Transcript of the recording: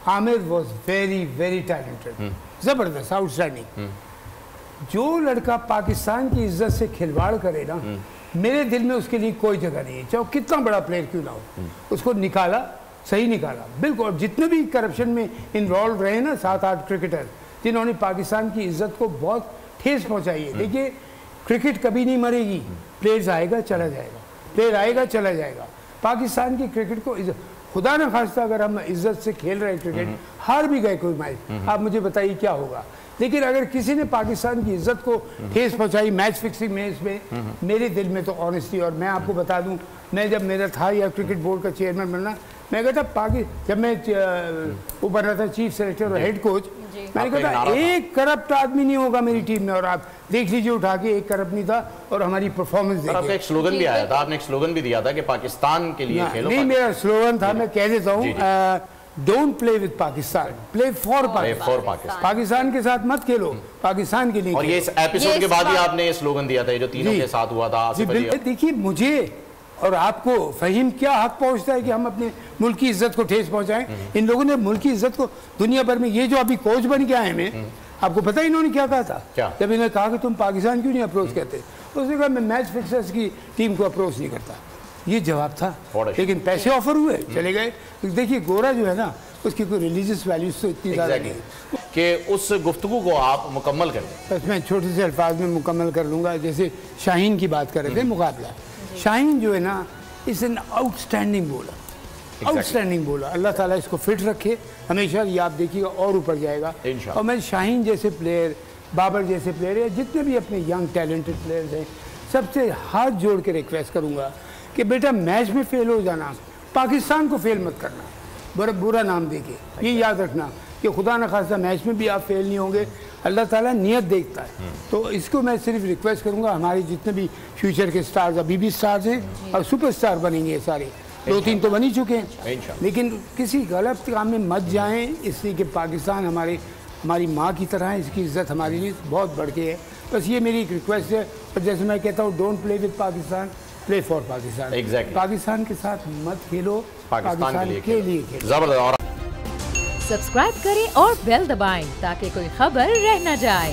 Aamir was very very talented, जबरदस्त, outstanding. जो लड़का पाकिस्तान की इज्जत से खिलवाड़ करे ना, मेरे दिल में उसके लिए कोई जगह नहीं है, चाहे कितना बड़ा प्लेयर क्यों ना हो। उसको निकाला, सही निकाला बिल्कुल। जितने भी करप्शन में इन्वॉल्व रहे ना 7-8 क्रिकेटर जिन्होंने पाकिस्तान की इज्जत को बहुत ठेस पहुंचाई है। देखिए क्रिकेट कभी नहीं मरेगी, प्लेयर्स आएगा चला जाएगा, प्लेयर आएगा चला जाएगा। पाकिस्तान की क्रिकेट को खुदा न खास्ता अगर हम इज्जत से खेल रहे क्रिकेट, हार भी गए कोई मैच, आप मुझे बताइए क्या होगा। लेकिन अगर किसी ने पाकिस्तान की इज्जत को ठेस पहुंचाई मैच फिक्सिंग मैच में, मेरे दिल में तो ऑनेस्टी, और मैं आपको बता दूं, मैं जब मेरा था या क्रिकेट बोर्ड का चेयरमैन बनना, मैं कहता जब मैं वो बन रहा था चीफ सेलेक्टर और हेड कोच, मैंने कहा था एक करप्ट आदमी नहीं होगा मेरी टीम में। और आप देख लीजिए उठा के, एक करप्ट नहीं था और हमारी परफॉर्मेंस देखिए। आपका एक स्लोगन भी आया था, आपने एक स्लोगन भी दिया था कि पाकिस्तान के लिए खेलो। नहीं, मेरा स्लोगन था, मैं कह देता हूँ, don't play with Pakistan, play for Pakistan. Pakistan के साथ मत खेलो, पाकिस्तान के लिए। और ये इस एपिसोड के बाद ही आपने स्लोगन दिया था जो तीनों के साथ हुआ था। देखिए मुझे और आपको फहीम क्या हक पहुंचता है कि हम अपने मुल्क की इज्जत को ठेस पहुंचाएं। इन लोगों ने मुल्क की इज्जत को दुनिया भर में, ये जो अभी कोच बन के आए हैं, आपको पता है इन्होंने क्या कहा था? जब इन्होंने कहा कि तुम पाकिस्तान क्यों नहीं अप्रोच करते, उसने कहा मैं मैच फिक्सर्स की टीम को अप्रोच नहीं करता। ये जवाब था, लेकिन पैसे ऑफर हुए, चले गए। देखिए गोरा जो है ना, उसकी कोई रिलीजियस वैल्यूज तो इतनी ज़्यादा नहीं कि उस गुफ्तगू को आप मुकम्मल कर दें। बस मैं छोटे से अल्फाज में मुकम्मल कर लूँगा। जैसे शाहीन की बात कर रहे थे, मुकाबला, शाहीन जो है ना, is an outstanding bowler, outstanding bowler. Allah ताला इसको फिट रखे हमेशा, ये आप देखिएगा और ऊपर जाएगा। और मैं शाहीन जैसे प्लेयर, बाबर जैसे प्लेयर, या जितने भी अपने यंग टैलेंटेड प्लेयर्स हैं, सबसे हाथ जोड़ के रिक्वेस्ट करूँगा कि बेटा मैच में फेल हो जाना, पाकिस्तान को फेल मत करना, बड़ा बुरा नाम देके। ये याद रखना कि खुदा न खास्ता मैच में भी आप फेल नहीं होंगे, अल्लाह ताला नियत देखता है। तो इसको मैं सिर्फ रिक्वेस्ट करूंगा, हमारे जितने भी फ्यूचर के स्टार्स, अभी भी स्टार्स हैं और सुपरस्टार बनेंगे सारे, 2-3 तो बन ही चुके हैं, लेकिन किसी गलत काम में मत जाएं, इसलिए कि पाकिस्तान हमारी माँ की तरह है, इसकी इज्जत हमारे लिए बहुत बढ़ के है। बस ये मेरी एक रिक्वेस्ट है। और जैसे मैं कहता हूँ, don't play with Pakistan, play for Pakistan. Pakistan के साथ मत खेलो, पाकिस्तान के लिए खेलो। सब्सक्राइब करें और बेल दबाएं ताकि कोई खबर रह न जाए।